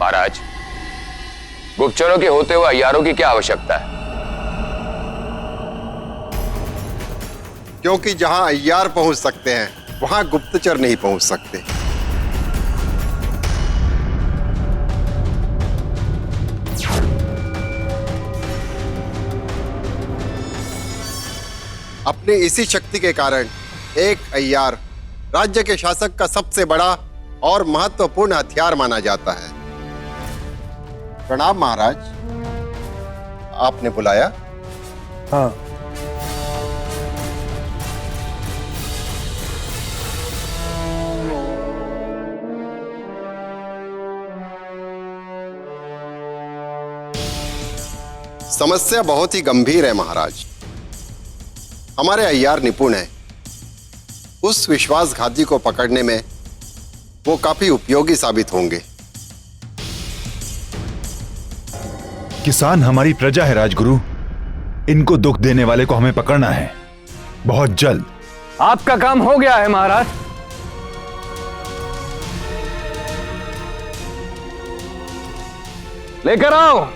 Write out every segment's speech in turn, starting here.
महाराज, गुप्तचरों के होते हुए अय्यारों की क्या आवश्यकता है? क्योंकि जहां अय्यार पहुंच सकते हैं वहां गुप्तचर नहीं पहुंच सकते। अपनी इसी शक्ति के कारण एक अय्यार राज्य के शासक का सबसे बड़ा और महत्वपूर्ण हथियार माना जाता है। प्रणाम महाराज, आपने बुलाया? हाँ। समस्या बहुत ही गंभीर है महाराज। हमारे अय्यार निपुण हैं। उस विश्वासघाती को पकड़ने में वो काफी उपयोगी साबित होंगे। किसान हमारी प्रजा है राजगुरु, इनको दुख देने वाले को हमें पकड़ना है बहुत जल्द। आपका काम हो गया है महाराज। लेकर आओ।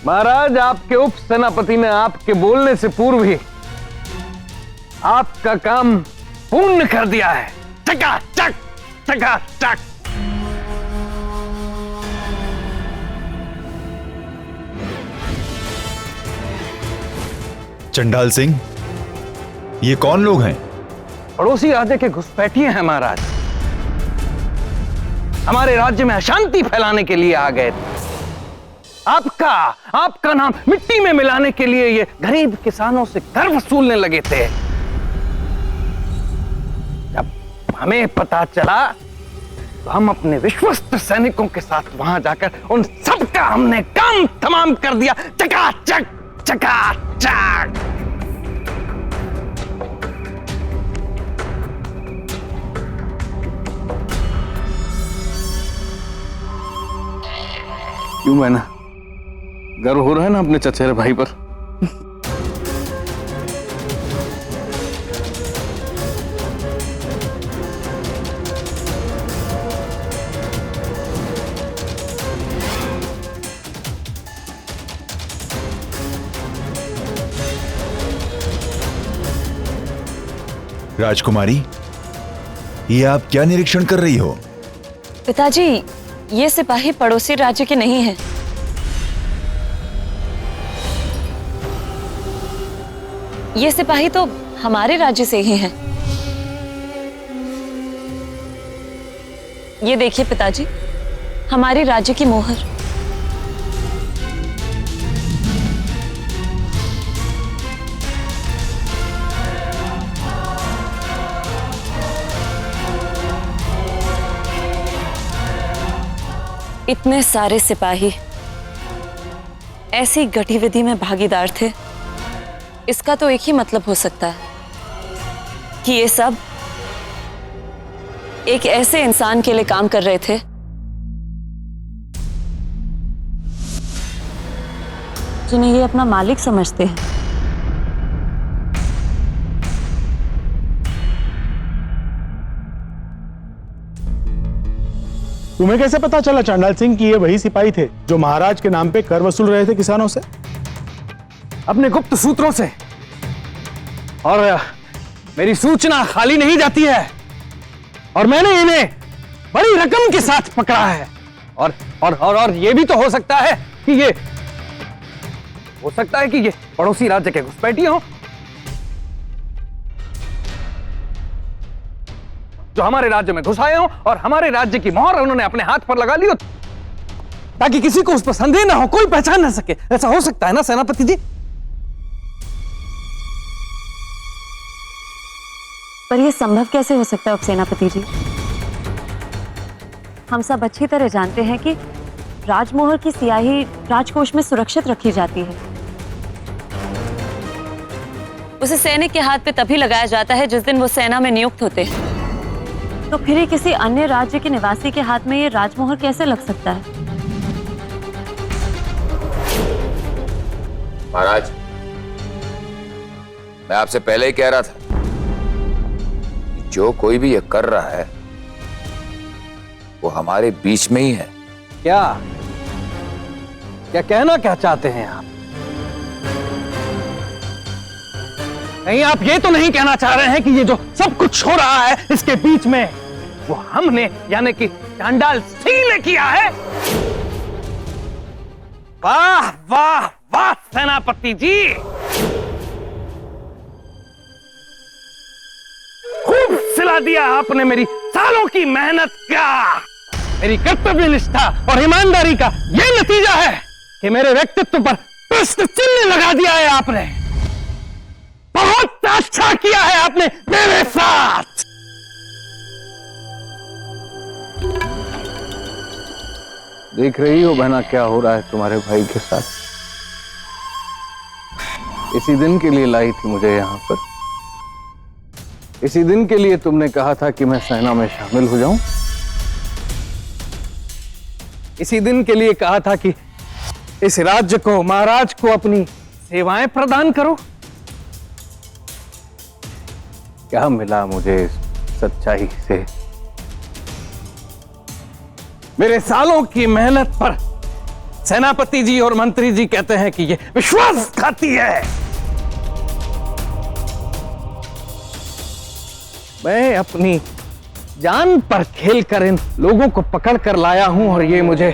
महाराज, आपके उप सेनापति ने आपके बोलने से पूर्व ही आपका काम पूर्ण कर दिया है। चकाचक चकाचक। चंडाल सिंह, ये कौन लोग हैं? पड़ोसी राज्य के घुसपैठिए हैं महाराज। हमारे राज्य में अशांति फैलाने के लिए आ गए थे। आपका नाम मिट्टी में मिलाने के लिए ये गरीब किसानों से कर वसूलने लगे थे। जब हमें पता चला तो हम अपने विश्वस्त सैनिकों के साथ वहां जाकर उन सबका हमने काम तमाम कर दिया। चकाचक चकाचक। क्यों है ना, गर्व हो रहा है ना अपने चचेरे भाई पर? राजकुमारी, ये आप क्या निरीक्षण कर रही हो? पिताजी, ये सिपाही पड़ोसी राज्य के नहीं हैं। ये सिपाही तो हमारे राज्य से ही हैं। ये देखिए पिताजी, हमारे राज्य की मोहर। इतने सारे सिपाही ऐसी गतिविधि में भागीदार थे, इसका तो एक ही मतलब हो सकता है कि ये सब एक ऐसे इंसान के लिए काम कर रहे थे जिन्हें ये अपना मालिक समझते हैं। तुम्हें कैसे पता चला चांडाल सिंह कि ये वही सिपाही थे जो महाराज के नाम पे कर वसूल रहे थे किसानों से? अपने गुप्त सूत्रों से। और मेरी सूचना खाली नहीं जाती है, और मैंने इन्हें बड़ी रकम के साथ पकड़ा है। और ये भी तो हो सकता है कि ये पड़ोसी राज्य के घुसपैठिए हों जो हमारे राज्य में घुस आए हों और हमारे राज्य की मोहर उन्होंने अपने हाथ पर लगा ली हो, ताकि किसी को उस पर संदेह ना हो, कोई पहचान ना सके। ऐसा हो सकता है ना सेनापति जी? पर यह संभव कैसे हो सकता है उपसेनापति जी? हम सब अच्छी तरह जानते हैं कि राजमोहर की सियाही राजकोष में सुरक्षित रखी जाती है। उसे सैनिक के हाथ पे तभी लगाया जाता है जिस दिन वो सेना में नियुक्त होते हैं। तो फिर ही किसी अन्य राज्य के निवासी के हाथ में ये राजमोहर कैसे लग सकता है? महाराज, मैं आपसे पहले ही कह रहा था कि जो कोई भी ये कर रहा है वो हमारे बीच में ही है। क्या क्या कहना क्या चाहते हैं आप? नहीं, आप ये तो नहीं कहना चाह रहे हैं कि ये जो सब कुछ हो रहा है इसके बीच में वो हमने यानी कि चांडाल सिंह ने किया है? वाह वाह वाह सेनापति जी, खूब सिला दिया आपने मेरी सालों की मेहनत का। मेरी कर्तव्य निष्ठा और ईमानदारी का यह नतीजा है कि मेरे व्यक्तित्व पर प्रश्न चिन्ह लगा दिया है आपने। बहुत अच्छा किया है आपने मेरे साथ। देख रही हो बहना क्या हो रहा है तुम्हारे भाई के साथ। इसी दिन के लिए लाई थी मुझे यहां पर, इसी दिन के लिए तुमने कहा था कि मैं सेना में शामिल हो जाऊं, इसी दिन के लिए कहा था कि इस राज्य को, महाराज को अपनी सेवाएं प्रदान करो। क्या मिला मुझे इस सच्चाई से? मेरे सालों की मेहनत पर सेनापति जी और मंत्री जी कहते हैं कि ये विश्वासघाती है। मैं अपनी जान पर खेलकर इन लोगों को पकड़ कर लाया हूं और ये मुझे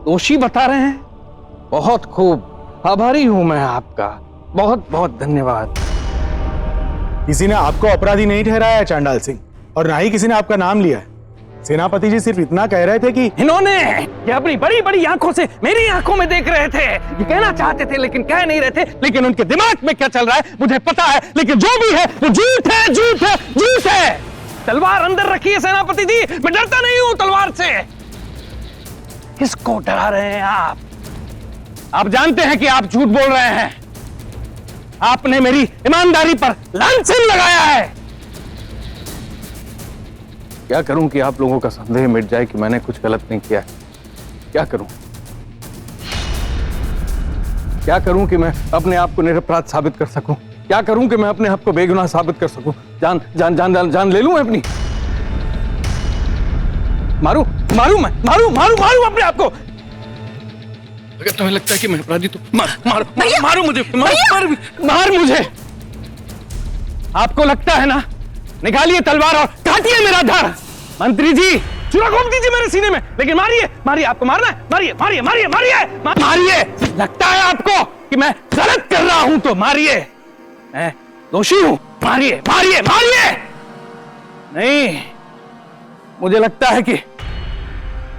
दोषी बता रहे हैं। बहुत खूब, आभारी हूं मैं आपका, बहुत बहुत धन्यवाद। किसी ने आपको अपराधी नहीं ठहराया है चांडाल सिंह, और ना ही किसी ने आपका नाम लिया है। सेनापति जी सिर्फ इतना कह रहे थे कि इन्होंने ये अपनी बड़ी बड़ी आंखों से मेरी आंखों में देख रहे थे, ये कहना चाहते थे लेकिन कह नहीं रहे थे। लेकिन उनके दिमाग में क्या चल रहा है मुझे पता है, लेकिन जो भी है वो झूठ है, झूठ है, झूठ है। तलवार अंदर रखी है सेनापति जी, मैं डरता नहीं हूं तलवार से। किसको डरा रहे हैं आप? आप जानते हैं कि आप झूठ बोल रहे हैं। आपने मेरी ईमानदारी पर लांछन लगाया है। क्या करूं कि आप लोगों का संदेह मिट जाए कि मैंने कुछ गलत नहीं किया है? क्या करूं? क्या करूं कि मैं अपने आप को निरपराध साबित कर सकूं? क्या करूं कि मैं अपने आप को बेगुनाह साबित कर सकूं? जान जान जान जान, जान ले लूं अपनी? मारू मारू मैं मारू मारू मारू अपने आप को? अगर तुम्हें लगता है कि मैं अपराधी तो मार मार मारो मुझे, मार मार मुझे। आपको लगता है ना? निकालिए तलवार और काटिए मेरा धड़। मंत्री जी, चूरा घोंप दीजिए मेरे सीने में, लेकिन मारिए मारिए। आपको मारना है? मारिए मारिए मारिए मारिए मारिए। लगता है आपको कि मैं गलत कर रहा हूं तो मारिए। मैं दोषी हूं, मारिए मारिए मारिए। नहीं, मुझे लगता है कि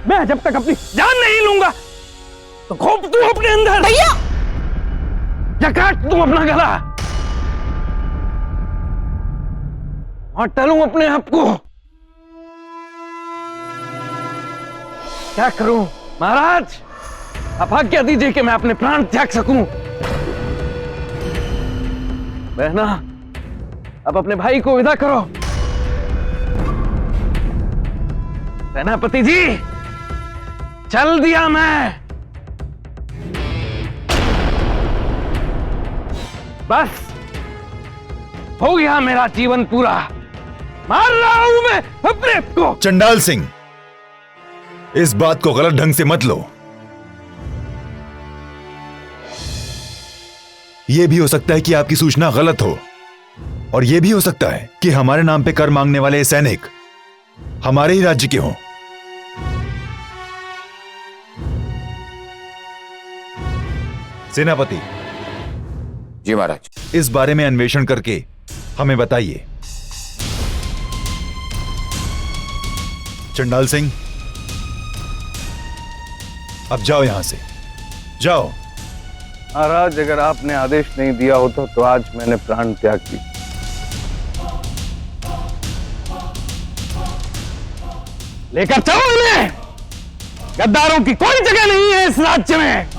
मैं जब तक अपनी जान नहीं लूंगा तो घोंप दूं अपने अंदर भैया, या काट दूं अपना गला और टलूं अपने आप को। क्या करूं महाराज? आप आज्ञा दीजिए कि मैं अपने प्राण त्याग सकूं। बहना, अब अपने भाई को विदा करो। सेनापति जी, चल दिया मैं। बस हो गया मेरा जीवन पूरा। मार रहा हूं मैं अपने को। चंडाल सिंह, इस बात को गलत ढंग से मत लो। यह भी हो सकता है कि आपकी सूचना गलत हो, और यह भी हो सकता है कि हमारे नाम पे कर मांगने वाले सैनिक हमारे ही राज्य के हों। सेनापति जी महाराज। इस बारे में अन्वेषण करके हमें बताइए। चंडाल सिंह, अब जाओ यहां से, जाओ। महाराज, अगर आपने आदेश नहीं दिया होता तो आज मैंने प्राण त्याग दी। लेकर चलो इन्हें। गद्दारों की कोई जगह नहीं है इस राज्य में।